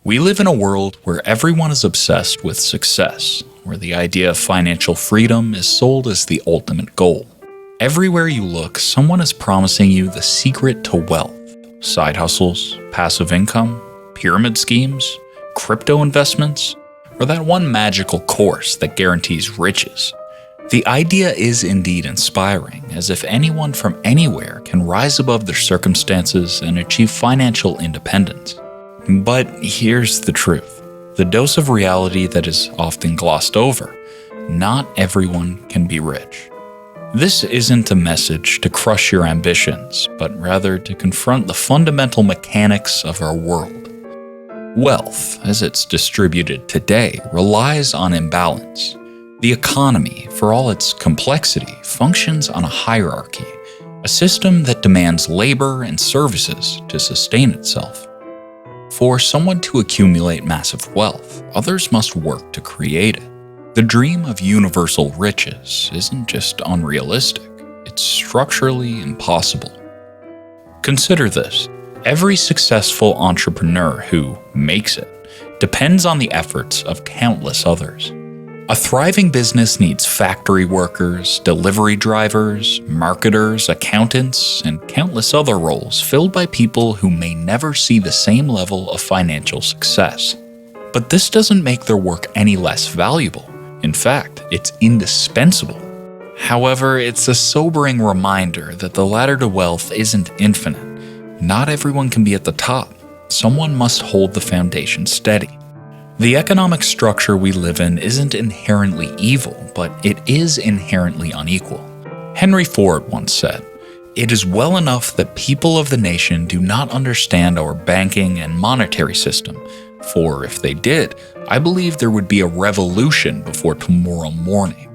We live in a world where everyone is obsessed with success, where the idea of financial freedom is sold as the ultimate goal. Everywhere you look, someone is promising you the secret to wealth. Side hustles, passive income, pyramid schemes, crypto investments, or that one magical course that guarantees riches. The idea is indeed inspiring, as if anyone from anywhere can rise above their circumstances and achieve financial independence. But here's the truth. The dose of reality that is often glossed over. Not everyone can be rich. This isn't a message to crush your ambitions, but rather to confront the fundamental mechanics of our world. Wealth, as it's distributed today, relies on imbalance. The economy, for all its complexity, functions on a hierarchy, a system that demands labor and services to sustain itself. For someone to accumulate massive wealth, others must work to create it. The dream of universal riches isn't just unrealistic, it's structurally impossible. Consider this. Every successful entrepreneur who makes it depends on the efforts of countless others. A thriving business needs factory workers, delivery drivers, marketers, accountants, and countless other roles filled by people who may never see the same level of financial success. But this doesn't make their work any less valuable. In fact, it's indispensable. However, it's a sobering reminder that the ladder to wealth isn't infinite. Not everyone can be at the top. Someone must hold the foundation steady. The economic structure we live in isn't inherently evil, but it is inherently unequal. Henry Ford once said, "It is well enough that people of the nation do not understand our banking and monetary system, for if they did, I believe there would be a revolution before tomorrow morning."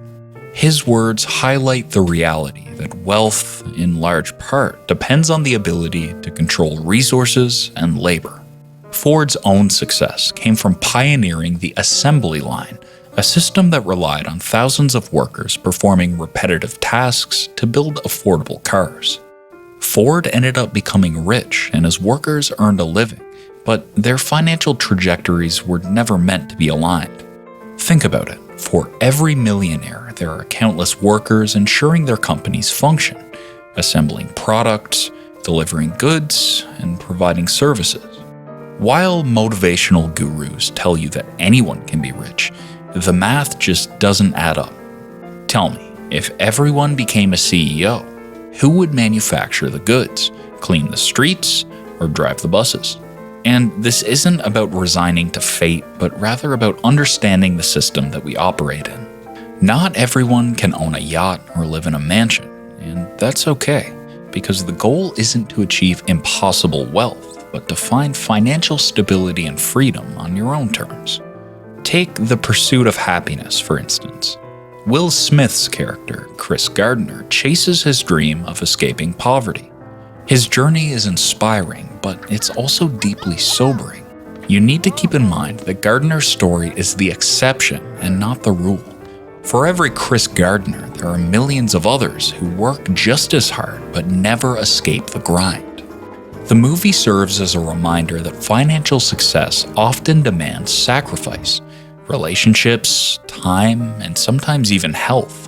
His words highlight the reality that wealth, in large part, depends on the ability to control resources and labor. Ford's own success came from pioneering the assembly line, a system that relied on thousands of workers performing repetitive tasks to build affordable cars. Ford ended up becoming rich and his workers earned a living, but their financial trajectories were never meant to be aligned. Think about it. For every millionaire, there are countless workers ensuring their companies function, assembling products, delivering goods, and providing services. While motivational gurus tell you that anyone can be rich, the math just doesn't add up. Tell me, if everyone became a CEO, who would manufacture the goods, clean the streets, or drive the buses? And this isn't about resigning to fate, but rather about understanding the system that we operate in. Not everyone can own a yacht or live in a mansion, and that's okay, because the goal isn't to achieve impossible wealth, but to find financial stability and freedom on your own terms. Take The Pursuit of Happiness, for instance. Will Smith's character, Chris Gardner, chases his dream of escaping poverty. His journey is inspiring, but it's also deeply sobering. You need to keep in mind that Gardner's story is the exception and not the rule. For every Chris Gardner, there are millions of others who work just as hard but never escape the grind. The movie serves as a reminder that financial success often demands sacrifice, relationships, time, and sometimes even health.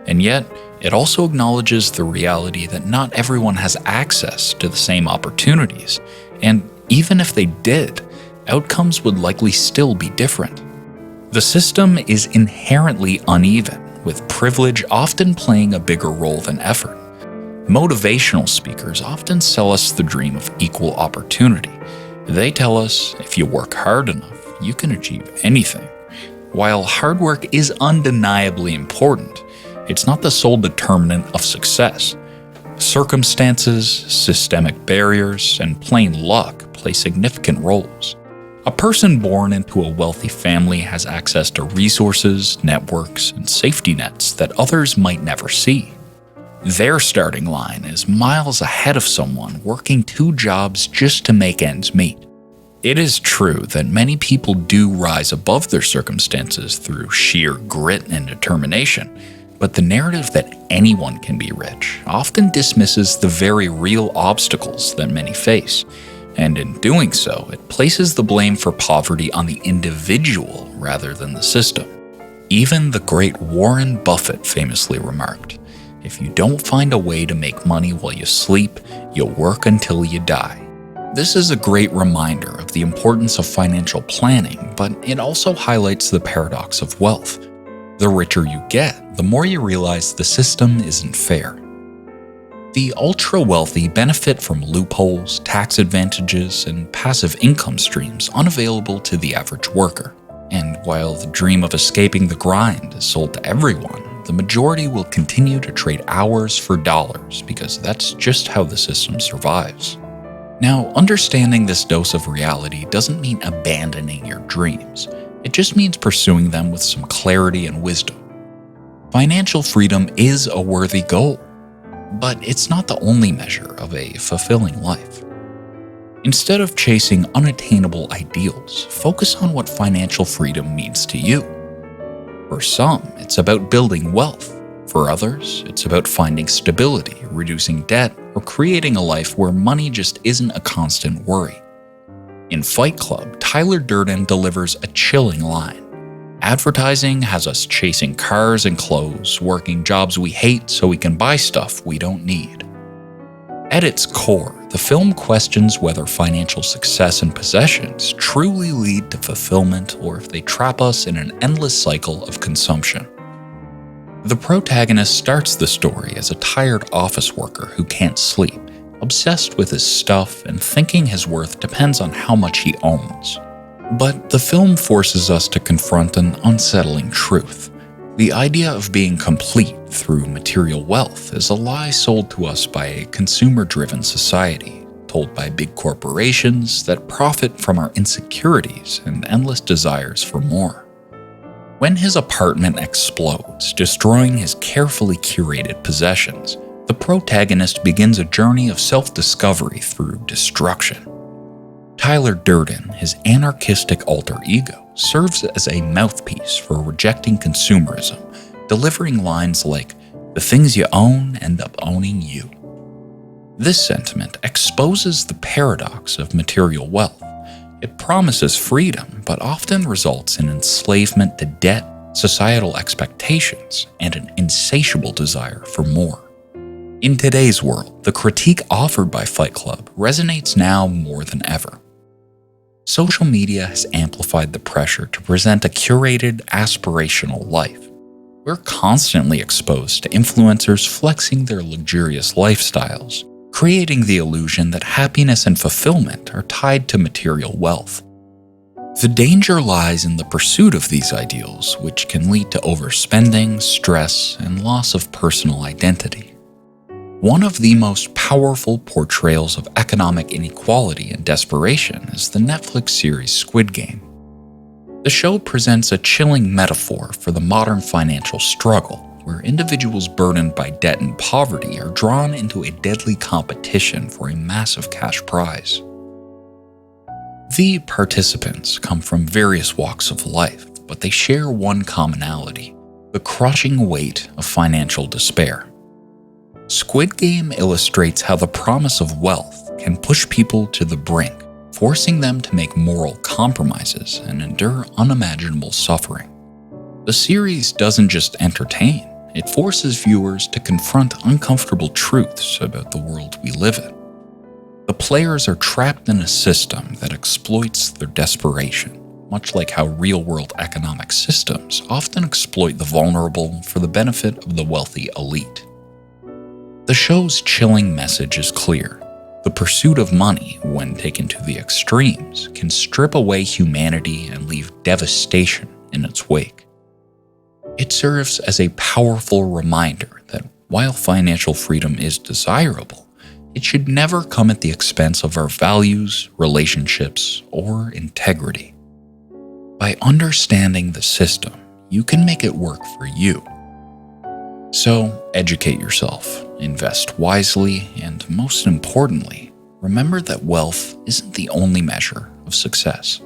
And yet, it also acknowledges the reality that not everyone has access to the same opportunities, and even if they did, outcomes would likely still be different. The system is inherently uneven, with privilege often playing a bigger role than effort. Motivational speakers often sell us the dream of equal opportunity. They tell us if you work hard enough, you can achieve anything. While hard work is undeniably important, it's not the sole determinant of success. Circumstances, systemic barriers, and plain luck play significant roles. A person born into a wealthy family has access to resources, networks, and safety nets that others might never see. Their starting line is miles ahead of someone working 2 jobs just to make ends meet. It is true that many people do rise above their circumstances through sheer grit and determination, but the narrative that anyone can be rich often dismisses the very real obstacles that many face, and in doing so, it places the blame for poverty on the individual rather than the system. Even the great Warren Buffett famously remarked, "If you don't find a way to make money while you sleep, you'll work until you die." This is a great reminder of the importance of financial planning, but it also highlights the paradox of wealth. The richer you get, the more you realize the system isn't fair. The ultra-wealthy benefit from loopholes, tax advantages, and passive income streams unavailable to the average worker. And while the dream of escaping the grind is sold to everyone, the majority will continue to trade hours for dollars because that's just how the system survives. Now, understanding this dose of reality doesn't mean abandoning your dreams. It just means pursuing them with some clarity and wisdom. Financial freedom is a worthy goal, but it's not the only measure of a fulfilling life. Instead of chasing unattainable ideals, focus on what financial freedom means to you. For some, it's about building wealth. For others, it's about finding stability, reducing debt, or creating a life where money just isn't a constant worry. In Fight Club, Tyler Durden delivers a chilling line. "Advertising has us chasing cars and clothes, working jobs we hate so we can buy stuff we don't need." At its core, the film questions whether financial success and possessions truly lead to fulfillment or if they trap us in an endless cycle of consumption. The protagonist starts the story as a tired office worker who can't sleep, obsessed with his stuff and thinking his worth depends on how much he owns. But the film forces us to confront an unsettling truth. The idea of being complete through material wealth is a lie sold to us by a consumer-driven society, told by big corporations that profit from our insecurities and endless desires for more. When his apartment explodes, destroying his carefully curated possessions, the protagonist begins a journey of self-discovery through destruction. Tyler Durden, his anarchistic alter ego, serves as a mouthpiece for rejecting consumerism, delivering lines like, "The things you own end up owning you." This sentiment exposes the paradox of material wealth. It promises freedom, but often results in enslavement to debt, societal expectations, and an insatiable desire for more. In today's world, the critique offered by Fight Club resonates now more than ever. Social media has amplified the pressure to present a curated, aspirational life. We're constantly exposed to influencers flexing their luxurious lifestyles, creating the illusion that happiness and fulfillment are tied to material wealth. The danger lies in the pursuit of these ideals, which can lead to overspending, stress, and loss of personal identity. One of the most powerful portrayals of economic inequality and desperation is the Netflix series Squid Game. The show presents a chilling metaphor for the modern financial struggle, where individuals burdened by debt and poverty are drawn into a deadly competition for a massive cash prize. The participants come from various walks of life, but they share one commonality: the crushing weight of financial despair. Squid Game illustrates how the promise of wealth can push people to the brink, forcing them to make moral compromises and endure unimaginable suffering. The series doesn't just entertain, it forces viewers to confront uncomfortable truths about the world we live in. The players are trapped in a system that exploits their desperation, much like how real-world economic systems often exploit the vulnerable for the benefit of the wealthy elite. The show's chilling message is clear. The pursuit of money, when taken to the extremes, can strip away humanity and leave devastation in its wake. It serves as a powerful reminder that while financial freedom is desirable, it should never come at the expense of our values, relationships, or integrity. By understanding the system, you can make it work for you. So, educate yourself, invest wisely, and most importantly, remember that wealth isn't the only measure of success.